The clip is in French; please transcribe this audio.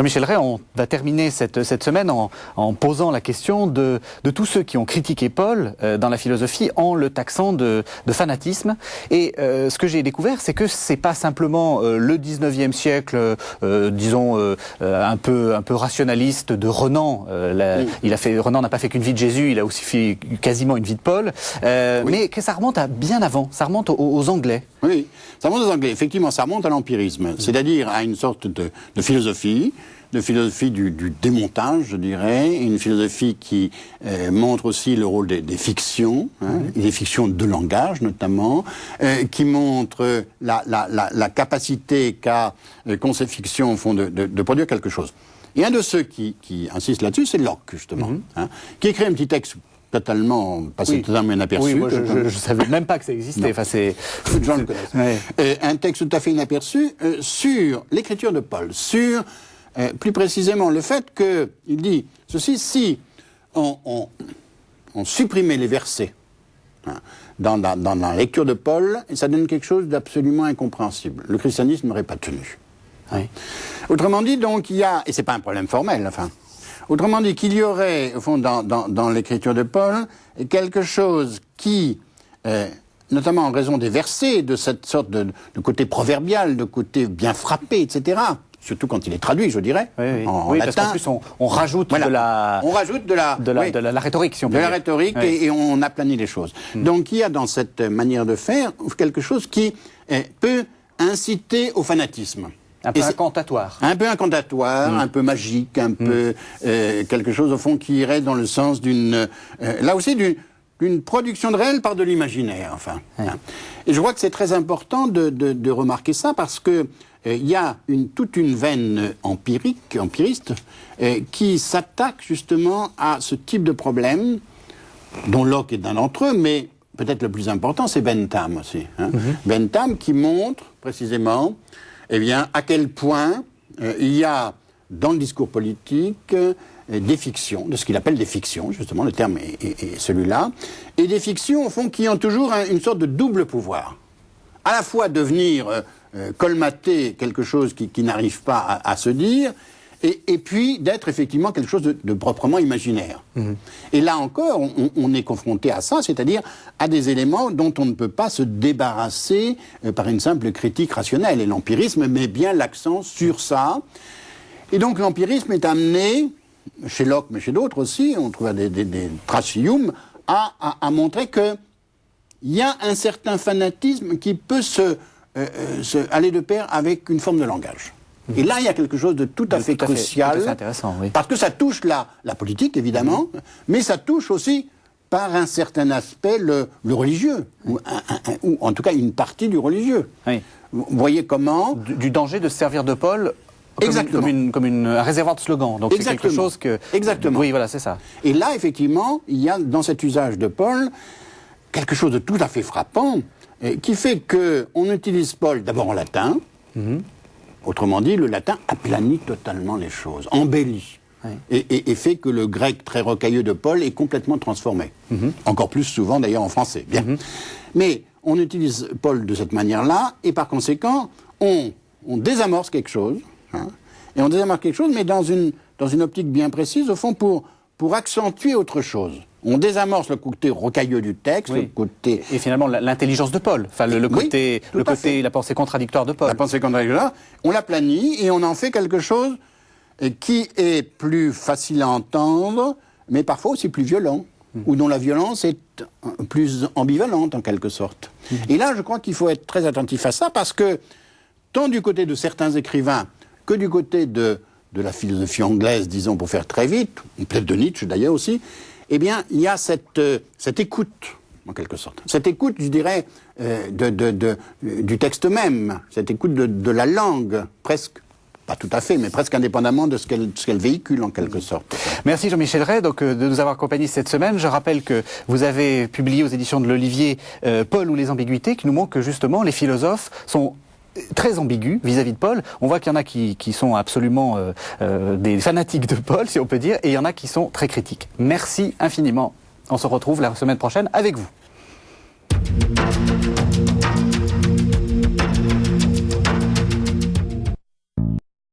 Jean-Michel Rey, on va terminer cette semaine en posant la question de tous ceux qui ont critiqué Paul dans la philosophie en le taxant de fanatisme. Et ce que j'ai découvert, c'est que c'est pas simplement le 19e siècle, disons un peu rationaliste de Renan. Renan n'a pas fait qu'une vie de Jésus, il a aussi fait quasiment une vie de Paul, mais que ça remonte à bien avant, ça remonte aux Anglais. Oui, ça remonte aux Anglais. Effectivement, ça remonte à l'empirisme, c'est-à-dire à une sorte de philosophie du démontage, je dirais, une philosophie qui montre aussi le rôle des fictions, et des fictions de langage notamment, qui montre la capacité qu'ont ces fictions au fond de produire quelque chose. Et un de ceux qui insiste là-dessus, c'est Locke, justement, qui écrit un petit texte totalement inaperçu. Oui, moi je savais même pas que ça existait. Enfin, peu de gens le connaissent. Un texte tout à fait inaperçu sur l'écriture de Paul, sur plus précisément le fait qu'il dit ceci: si on supprimait les versets dans la lecture de Paul, ça donne quelque chose d'absolument incompréhensible. Le christianisme n'aurait pas tenu. Oui. Autrement dit, donc, il y a, et c'est pas un problème formel, enfin, autrement dit qu'il y aurait, au fond, dans l'écriture de Paul, quelque chose qui, notamment en raison des versets, de cette sorte de côté proverbial, de côté bien frappé, etc., surtout quand il est traduit, je dirais, en latin. Parce qu'en plus, on rajoute de la rhétorique, si on peut dire. De la rhétorique, et on aplanit les choses. Donc, il y a dans cette manière de faire quelque chose qui peut inciter au fanatisme. Un peu incantatoire. Un peu incantatoire, un peu magique, un peu quelque chose au fond qui irait dans le sens d'une, là aussi d'une production de réel par de l'imaginaire, enfin. Et je crois que c'est très important de remarquer ça parce que il y a toute une veine empiriste, qui s'attaque justement à ce type de problème, dont Locke est un d'entre eux, mais peut-être le plus important, c'est Bentham aussi. Bentham qui montre précisément à quel point il y a dans le discours politique des fictions, de ce qu'il appelle des fictions, justement, le terme est celui-là, et des fictions, au fond, qui ont toujours une sorte de double pouvoir. À la fois de venir colmater quelque chose qui n'arrive pas à se dire, et puis d'être effectivement quelque chose de proprement imaginaire. Et là encore, on est confronté à ça, c'est-à-dire à des éléments dont on ne peut pas se débarrasser par une simple critique rationnelle. Et l'empirisme met bien l'accent sur ça. Et donc l'empirisme est amené, chez Locke, mais chez d'autres aussi, on trouve des traces chez Hume, à montrer qu'il y a un certain fanatisme qui peut aller de pair avec une forme de langage. Et là, il y a quelque chose de tout à fait crucial, tout à fait intéressant, oui. Parce que ça touche la politique, évidemment, mais ça touche aussi, par un certain aspect, le religieux, ou en tout cas une partie du religieux. Oui. Vous voyez comment... Du danger de se servir de Paul comme un réservoir de slogans. Donc c'est quelque chose que... Exactement. Oui, voilà, c'est ça. Et là, effectivement, il y a dans cet usage de Paul quelque chose de tout à fait frappant, qui fait qu'on utilise Paul d'abord en latin. Autrement dit, le latin aplanit totalement les choses, embellit, et fait que le grec très rocailleux de Paul est complètement transformé. Encore plus souvent d'ailleurs en français. Bien. Mais on utilise Paul de cette manière-là, et par conséquent, on désamorce quelque chose, et on désamorce quelque chose, mais dans une optique bien précise, au fond, pour accentuer autre chose. On désamorce le côté rocailleux du texte, le côté... Et finalement, l'intelligence de Paul, enfin la pensée contradictoire de Paul. La pensée contradictoire, on l'aplanit et on en fait quelque chose qui est plus facile à entendre, mais parfois aussi plus violent, ou dont la violence est plus ambivalente en quelque sorte. Et là, je crois qu'il faut être très attentif à ça, parce que tant du côté de certains écrivains que du côté de la philosophie anglaise, disons pour faire très vite, peut-être de Nietzsche d'ailleurs aussi, eh bien, il y a cette écoute, en quelque sorte. Cette écoute, je dirais, du texte même, cette écoute de la langue, presque, pas tout à fait, mais presque indépendamment de ce qu'elle véhicule, en quelque sorte. Merci Jean-Michel Rey de nous avoir accompagnés cette semaine. Je rappelle que vous avez publié aux éditions de l'Olivier Paul ou les ambiguïtés, qui nous montre que justement les philosophes sont très ambigu vis-à-vis de Paul. On voit qu'il y en a qui sont absolument des fanatiques de Paul, si on peut dire, et il y en a qui sont très critiques. Merci infiniment. On se retrouve la semaine prochaine avec vous.